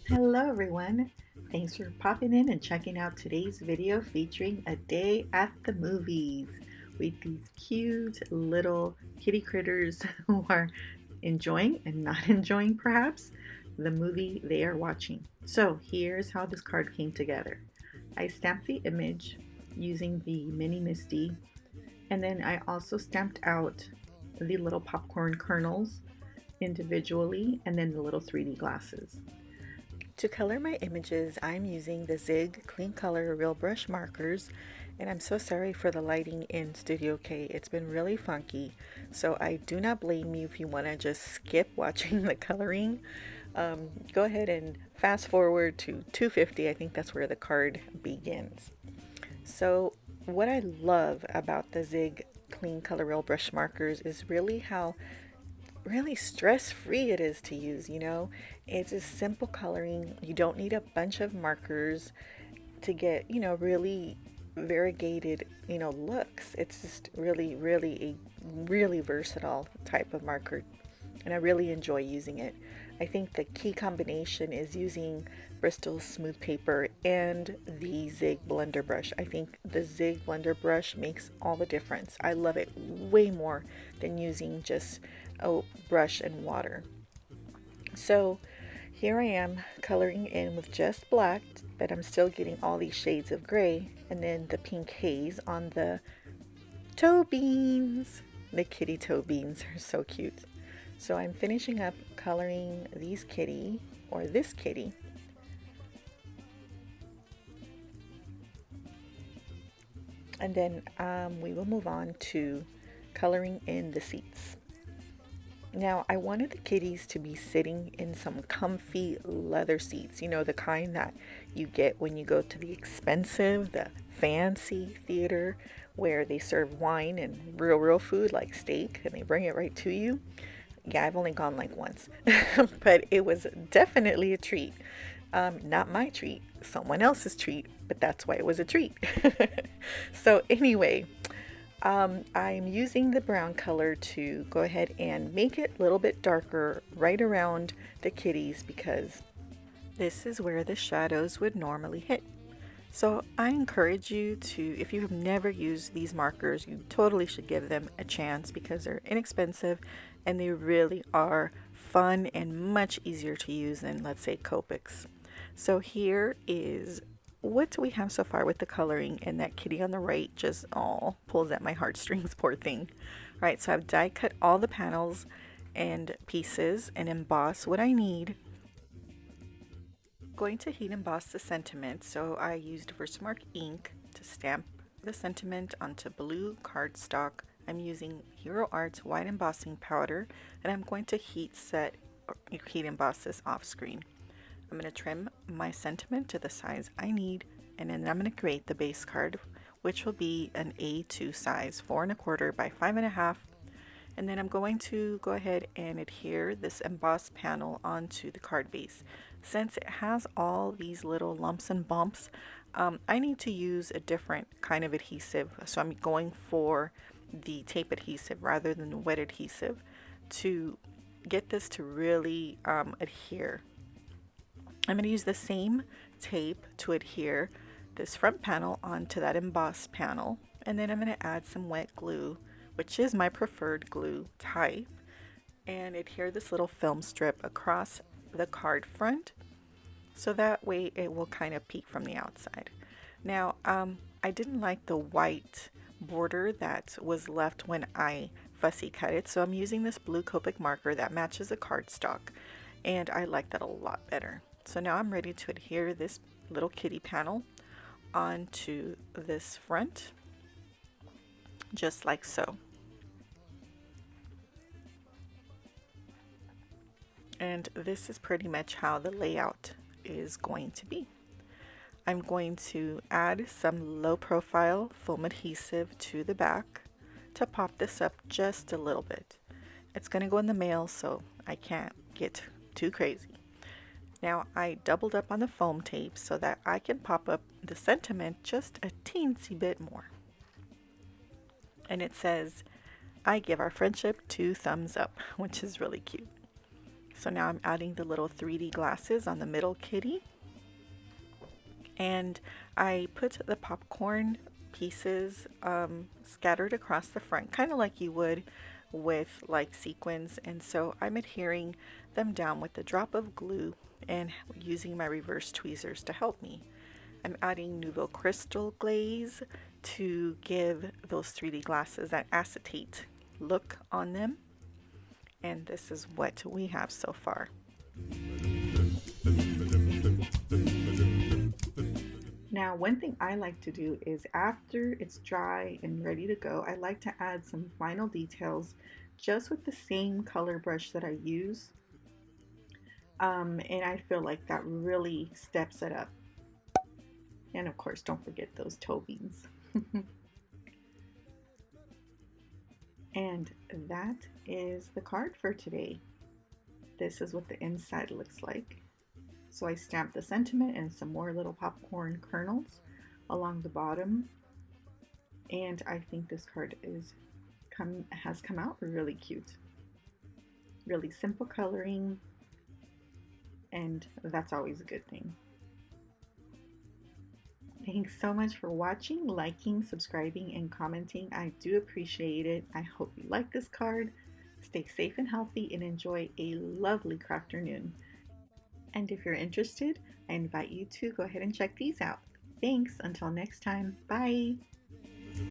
Hello everyone! Thanks for popping in and checking out today's video featuring a day at the movies with these cute little kitty critters who are enjoying and not enjoying perhaps the movie they are watching. So here's how this card came together. I stamped the image using the mini Misty, and then I also stamped out the little popcorn kernels individually and then the little 3D glasses. To color my images, I'm using the Zig Clean Color Real Brush markers, and I'm so sorry for the lighting in Studio K. It's been really funky, so I do not blame you if you want to just skip watching the coloring. Go ahead and fast forward to 250. I think that's where the card begins. So what I love about the Zig Clean Color Real Brush markers is really how really stress-free it is to use. It's a simple coloring. You don't need a bunch of markers to get really variegated looks. It's just really a really versatile type of marker, and I really enjoy using it. I think the key combination is using Bristol Smooth paper and the Zig blender brush. I think the Zig blender brush makes all the difference. I love it way more than using just a brush and water. So here I am coloring in with just black, but I'm still getting all these shades of gray, and then the pink haze on the toe beans. The kitty toe beans are so cute. So I'm finishing up coloring these kitty, or this kitty. And then we will move on to coloring in the seats. Now I wanted the kitties to be sitting in some comfy leather seats, the kind that you get when you go to the expensive, the fancy theater where they serve wine and real food like steak and they bring it right to you. Yeah, I've only gone like once, but it was definitely a treat. Not my treat, someone else's treat, but that's why it was a treat. So anyway, I'm using the brown color to go ahead and make it a little bit darker right around the kitties because this is where the shadows would normally hit. So I encourage you to, if you have never used these markers, you totally should give them a chance because they're inexpensive and they really are fun and much easier to use than, let's say, Copics. So here is what do we have so far with the coloring, and that kitty on the right just pulls at my heartstrings, poor thing. All right, so I've die cut all the panels and pieces and emboss what I need. Going to heat emboss the sentiment, so I used Versamark ink to stamp the sentiment onto blue cardstock. I'm using Hero Arts white embossing powder, and I'm going to heat emboss this off screen. I'm going to trim my sentiment to the size I need, and then I'm going to create the base card, which will be an A2 size, 4 1/4 by 5 1/2. And then I'm going to go ahead and adhere this emboss panel onto the card base. Since it has all these little lumps and bumps, I need to use a different kind of adhesive. So I'm going for the tape adhesive rather than the wet adhesive to get this to really adhere. I'm going to use the same tape to adhere this front panel onto that emboss panel, and then I'm going to add some wet glue, which is my preferred glue type, and adhere this little film strip across the card front so that way it will kind of peek from the outside. Now I didn't like the white border that was left when I fussy cut it, so I'm using this blue Copic marker that matches the cardstock, and I like that a lot better. So now I'm ready to adhere this little kitty panel onto this front, just like so. And this is pretty much how the layout is going to be. I'm going to add some low profile foam adhesive to the back to pop this up just a little bit. It's going to go in the mail, so I can't get too crazy. Now I doubled up on the foam tape so that I can pop up the sentiment just a teensy bit more. And it says, "I give our friendship 2 thumbs up," which is really cute. So now I'm adding the little 3D glasses on the middle kitty. And I put the popcorn pieces scattered across the front, kind of like you would with like sequins. And so I'm adhering them down with a drop of glue and using my reverse tweezers to help me. I'm adding Nouveau Crystal glaze to give those 3D glasses that acetate look on them. And this is what we have so far. Now, one thing I like to do is after it's dry and ready to go, I like to add some final details just with the same color brush that I use. And I feel like that really steps it up. And of course, don't forget those toe beans. And that is the card for today. This is what the inside looks like. So I stamped the sentiment and some more little popcorn kernels along the bottom. And I think this card has come out really cute. Really simple coloring, and that's always a good thing. Thanks so much for watching, liking, subscribing, and commenting. I do appreciate it. I hope you like this card. Stay safe and healthy and enjoy a lovely crafternoon. And if you're interested, I invite you to go ahead and check these out. Thanks. Until next time. Bye.